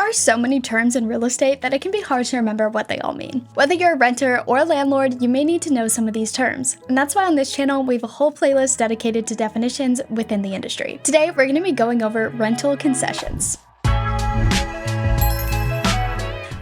are so many terms in real estate that it can be hard to remember what they all mean. Whether you're a renter or a landlord, you may need to know some of these terms. And that's why on this channel, we have a whole playlist dedicated to definitions within the industry. Today, we're going to be going over rental concessions.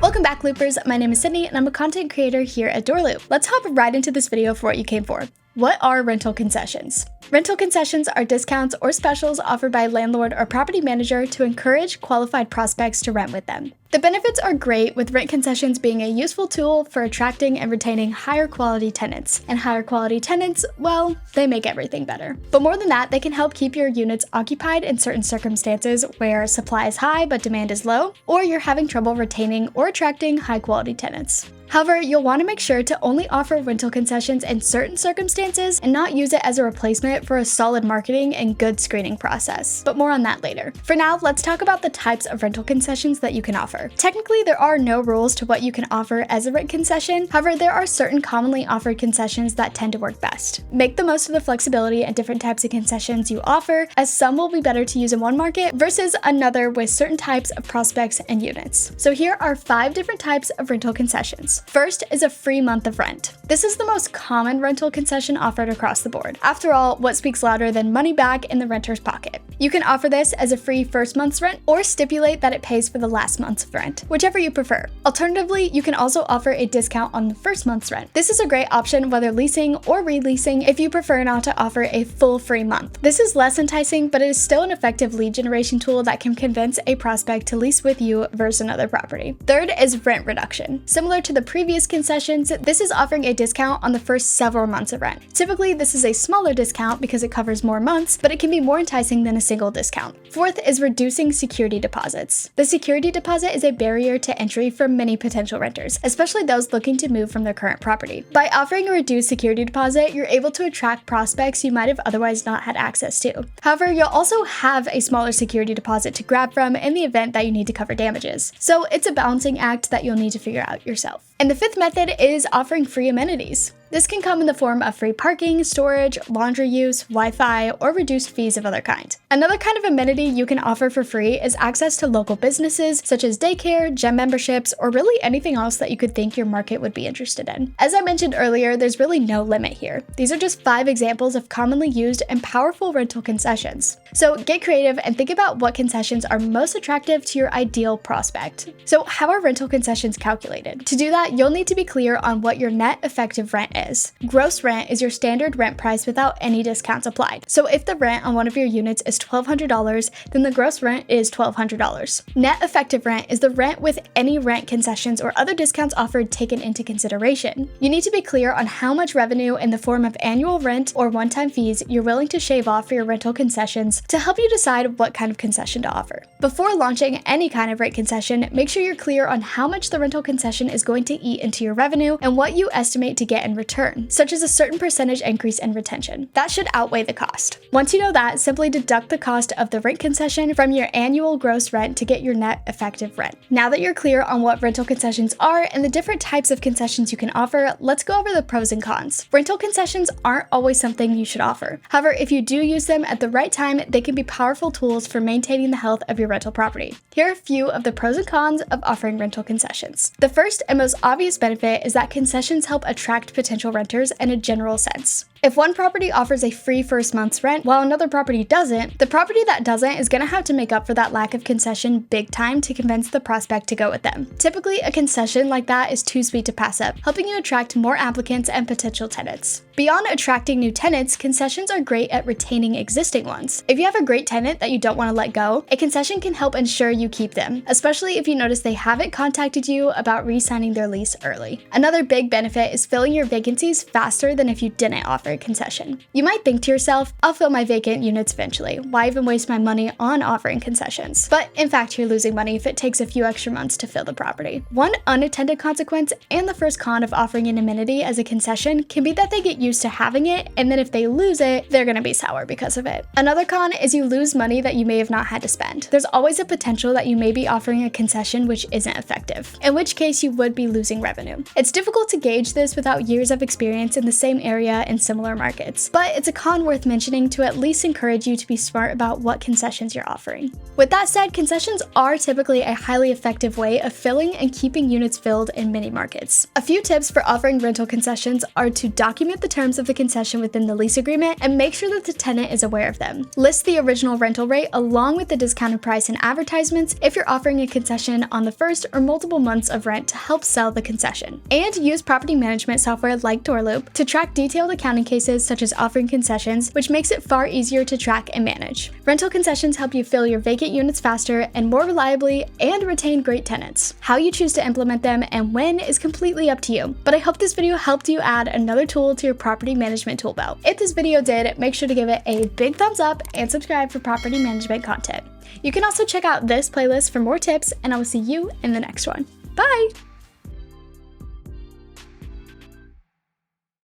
Welcome back, Loopers. My name is Sydney, and I'm a content creator here at DoorLoop. Let's hop right into this video for what you came for. What are rental concessions? Rental concessions are discounts or specials offered by a landlord or property manager to encourage qualified prospects to rent with them. The benefits are great, with rent concessions being a useful tool for attracting and retaining higher quality tenants. And higher quality tenants, well, they make everything better. But more than that, they can help keep your units occupied in certain circumstances where supply is high but demand is low, or you're having trouble retaining or attracting high quality tenants. However, you'll want to make sure to only offer rental concessions in certain circumstances and not use it as a replacement for a solid marketing and good screening process. But more on that later. For now, let's talk about the types of rental concessions that you can offer. Technically, there are no rules to what you can offer as a rent concession. However, there are certain commonly offered concessions that tend to work best. Make the most of the flexibility and different types of concessions you offer, as some will be better to use in one market versus another with certain types of prospects and units. So here are 5 different types of rental concessions. First is a free month of rent. This is the most common rental concession offered across the board. After all, what speaks louder than money back in the renter's pocket? You can offer this as a free first month's rent or stipulate that it pays for the last month's rent, whichever you prefer. Alternatively, you can also offer a discount on the first month's rent. This is a great option whether leasing or releasing if you prefer not to offer a full free month. This is less enticing, but it is still an effective lead generation tool that can convince a prospect to lease with you versus another property. Third is rent reduction. Similar to the previous concessions, this is offering a discount on the first several months of rent. Typically, this is a smaller discount because it covers more months, but it can be more enticing than a single discount. Fourth is reducing security deposits. The security deposit is a barrier to entry for many potential renters, especially those looking to move from their current property. By offering a reduced security deposit, you're able to attract prospects you might have otherwise not had access to. However, you'll also have a smaller security deposit to grab from in the event that you need to cover damages. So it's a balancing act that you'll need to figure out yourself. And the fifth method is offering free amenities. This can come in the form of free parking, storage, laundry use, Wi-Fi, or reduced fees of other kind. Another kind of amenity you can offer for free is access to local businesses such as daycare, gym memberships, or really anything else that you could think your market would be interested in. As I mentioned earlier, there's really no limit here. These are just 5 examples of commonly used and powerful rental concessions. So get creative and think about what concessions are most attractive to your ideal prospect. So how are rental concessions calculated? To do that, you'll need to be clear on what your net effective rent is. Gross rent is your standard rent price without any discounts applied. So if the rent on one of your units is $1,200, then the gross rent is $1,200. Net effective rent is the rent with any rent concessions or other discounts offered taken into consideration. You need to be clear on how much revenue in the form of annual rent or one-time fees you're willing to shave off for your rental concessions to help you decide what kind of concession to offer. Before launching any kind of rent concession, make sure you're clear on how much the rental concession is going to eat into your revenue and what you estimate to get in return, such as a certain percentage increase in retention. That should outweigh the cost. Once you know that, simply deduct the cost of the rent concession from your annual gross rent to get your net effective rent. Now that you're clear on what rental concessions are and the different types of concessions you can offer, let's go over the pros and cons. Rental concessions aren't always something you should offer. However, if you do use them at the right time, they can be powerful tools for maintaining the health of your rental property. Here are a few of the pros and cons of offering rental concessions. The first and most obvious benefit is that concessions help attract potential renters in a general sense. If one property offers a free first month's rent while another property doesn't, the property that doesn't is going to have to make up for that lack of concession big time to convince the prospect to go with them. Typically, a concession like that is too sweet to pass up, helping you attract more applicants and potential tenants. Beyond attracting new tenants, concessions are great at retaining existing ones. If you have a great tenant that you don't want to let go, a concession can help ensure you keep them, especially if you notice they haven't contacted you about re-signing their lease early. Another big benefit is filling your vacancies faster than if you didn't offer a concession. You might think to yourself, I'll fill my vacant units eventually. Why even waste my money on offering concessions? But in fact, you're losing money if it takes a few extra months to fill the property. One unintended consequence and the first con of offering an amenity as a concession can be that they get used to having it, and then if they lose it, they're going to be sour because of it. Another con is you lose money that you may have not had to spend. There's always a potential that you may be offering a concession which isn't effective, in which case you would be losing revenue. It's difficult to gauge this without years of experience in the same area and similar similar markets. But it's a con worth mentioning to at least encourage you to be smart about what concessions you're offering. With that said, concessions are typically a highly effective way of filling and keeping units filled in mini markets. A few tips for offering rental concessions are to document the terms of the concession within the lease agreement and make sure that the tenant is aware of them. List the original rental rate along with the discounted price in advertisements if you're offering a concession on the first or multiple months of rent to help sell the concession. And use property management software like DoorLoop to track detailed accounting cases such as offering concessions, which makes it far easier to track and manage. Rental concessions help you fill your vacant units faster and more reliably and retain great tenants. How you choose to implement them and when is completely up to you, but I hope this video helped you add another tool to your property management tool belt. If this video did, make sure to give it a big thumbs up and subscribe for property management content. You can also check out this playlist for more tips, and I will see you in the next one. Bye!